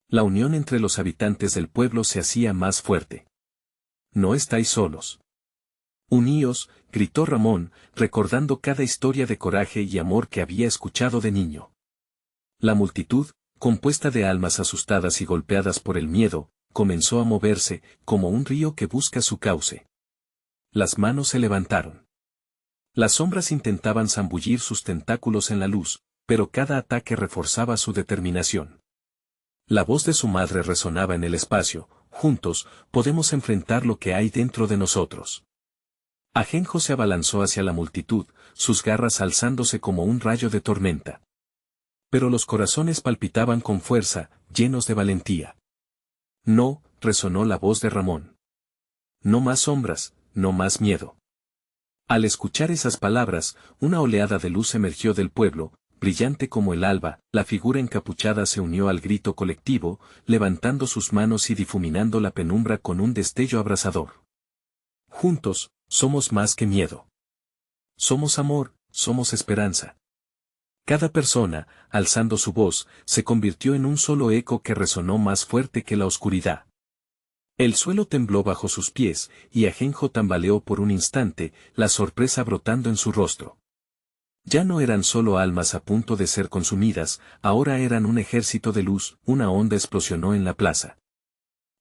La unión entre los habitantes del pueblo se hacía más fuerte. No estáis solos. Uníos, gritó Ramón, recordando cada historia de coraje y amor que había escuchado de niño. La multitud, compuesta de almas asustadas y golpeadas por el miedo, comenzó a moverse, como un río que busca su cauce. Las manos se levantaron. Las sombras intentaban zambullir sus tentáculos en la luz, pero cada ataque reforzaba su determinación. La voz de su madre resonaba en el espacio: juntos, podemos enfrentar lo que hay dentro de nosotros. Ajenjo se abalanzó hacia la multitud, sus garras alzándose como un rayo de tormenta. Pero los corazones palpitaban con fuerza, llenos de valentía. No, resonó la voz de Ramón. No más sombras, no más miedo. Al escuchar esas palabras, una oleada de luz emergió del pueblo, brillante como el alba. La figura encapuchada se unió al grito colectivo, levantando sus manos y difuminando la penumbra con un destello abrasador. Juntos, somos más que miedo. Somos amor, somos esperanza. Cada persona, alzando su voz, se convirtió en un solo eco que resonó más fuerte que la oscuridad. El suelo tembló bajo sus pies, y Ajenjo tambaleó por un instante, la sorpresa brotando en su rostro. Ya no eran solo almas a punto de ser consumidas, ahora eran un ejército de luz. Una onda explosionó en la plaza.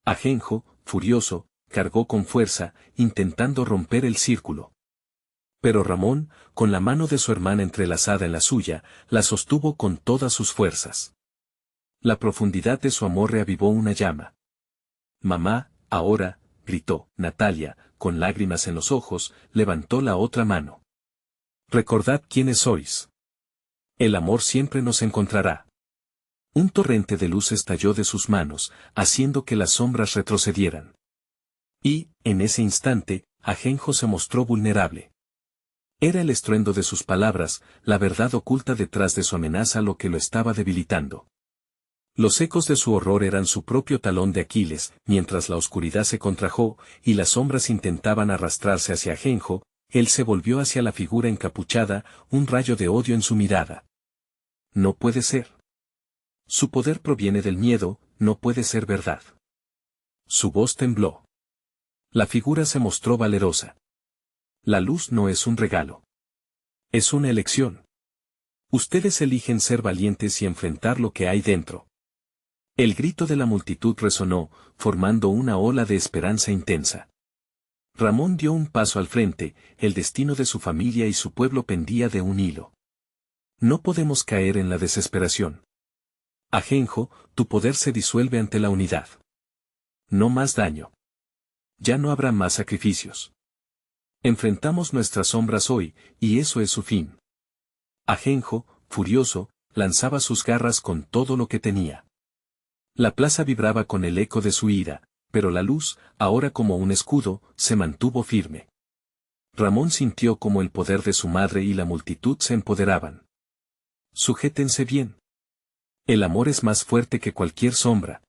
Ajenjo, furioso, cargó con fuerza, intentando romper el círculo. Pero Ramón, con la mano de su hermana entrelazada en la suya, la sostuvo con todas sus fuerzas. La profundidad de su amor reavivó una llama. Mamá, ahora, gritó. Natalia, con lágrimas en los ojos, levantó la otra mano. Recordad quiénes sois. El amor siempre nos encontrará. Un torrente de luz estalló de sus manos, haciendo que las sombras retrocedieran. Y, en ese instante, Ajenjo se mostró vulnerable. Era el estruendo de sus palabras, la verdad oculta detrás de su amenaza lo que lo estaba debilitando. Los ecos de su horror eran su propio talón de Aquiles, mientras la oscuridad se contrajo, y las sombras intentaban arrastrarse hacia Ajenjo, él se volvió hacia la figura encapuchada, un rayo de odio en su mirada. No puede ser. Su poder proviene del miedo, no puede ser verdad. Su voz tembló. La figura se mostró valerosa. La luz no es un regalo. Es una elección. Ustedes eligen ser valientes y enfrentar lo que hay dentro. El grito de la multitud resonó, formando una ola de esperanza intensa. Ramón dio un paso al frente, el destino de su familia y su pueblo pendía de un hilo. No podemos caer en la desesperación. Ajenjo, tu poder se disuelve ante la unidad. No más daño. Ya no habrá más sacrificios. Enfrentamos nuestras sombras hoy, y eso es su fin. Ajenjo, furioso, lanzaba sus garras con todo lo que tenía. La plaza vibraba con el eco de su ira, pero la luz, ahora como un escudo, se mantuvo firme. Ramón sintió como el poder de su madre y la multitud se empoderaban. Sujétense bien. El amor es más fuerte que cualquier sombra.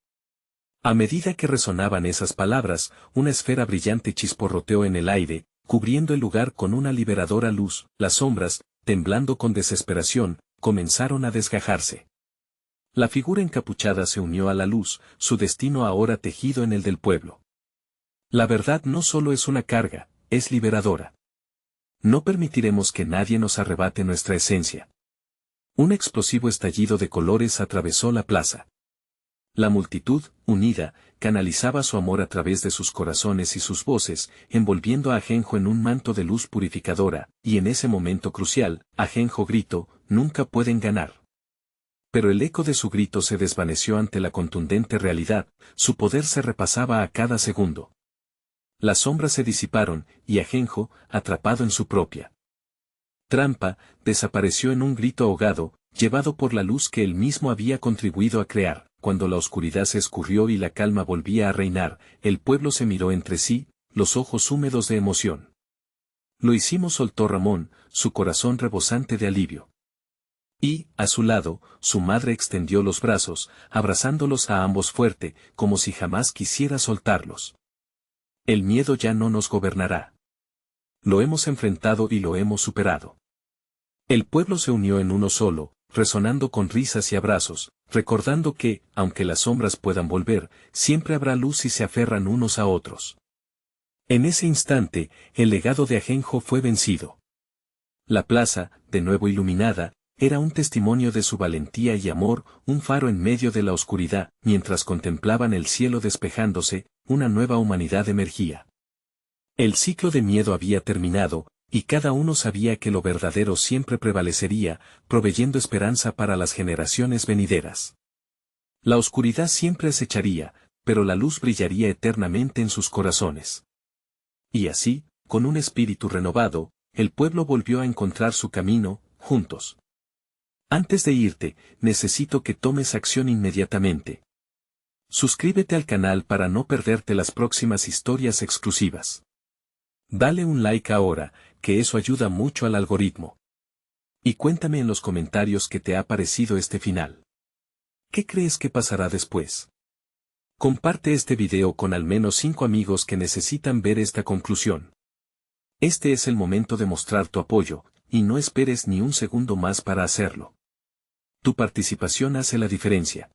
A medida que resonaban esas palabras, una esfera brillante chisporroteó en el aire, cubriendo el lugar con una liberadora luz. Las sombras, temblando con desesperación, comenzaron a desgajarse. La figura encapuchada se unió a la luz, su destino ahora tejido en el del pueblo. La verdad no solo es una carga, es liberadora. No permitiremos que nadie nos arrebate nuestra esencia. Un explosivo estallido de colores atravesó la plaza. La multitud, unida, canalizaba su amor a través de sus corazones y sus voces, envolviendo a Ajenjo en un manto de luz purificadora, y en ese momento crucial, Ajenjo gritó, nunca pueden ganar. Pero el eco de su grito se desvaneció ante la contundente realidad, su poder se repasaba a cada segundo. Las sombras se disiparon, y Ajenjo, atrapado en su propia trampa, desapareció en un grito ahogado, llevado por la luz que él mismo había contribuido a crear. Cuando la oscuridad se escurrió y la calma volvía a reinar, el pueblo se miró entre sí, los ojos húmedos de emoción. Lo hicimos, soltó Ramón, su corazón rebosante de alivio. Y, a su lado, su madre extendió los brazos, abrazándolos a ambos fuerte, como si jamás quisiera soltarlos. El miedo ya no nos gobernará. Lo hemos enfrentado y lo hemos superado. El pueblo se unió en uno solo, resonando con risas y abrazos, recordando que, aunque las sombras puedan volver, siempre habrá luz si se aferran unos a otros. En ese instante, el legado de Ajenjo fue vencido. La plaza, de nuevo iluminada, era un testimonio de su valentía y amor, un faro en medio de la oscuridad, mientras contemplaban el cielo despejándose, una nueva humanidad emergía. El ciclo de miedo había terminado, y cada uno sabía que lo verdadero siempre prevalecería, proveyendo esperanza para las generaciones venideras. La oscuridad siempre acecharía, pero la luz brillaría eternamente en sus corazones. Y así, con un espíritu renovado, el pueblo volvió a encontrar su camino, juntos. Antes de irte, necesito que tomes acción inmediatamente. Suscríbete al canal para no perderte las próximas historias exclusivas. Dale un like ahora, que eso ayuda mucho al algoritmo. Y cuéntame en los comentarios qué te ha parecido este final. ¿Qué crees que pasará después? Comparte este video con al menos 5 amigos que necesitan ver esta conclusión. Este es el momento de mostrar tu apoyo, y no esperes ni un segundo más para hacerlo. Tu participación hace la diferencia.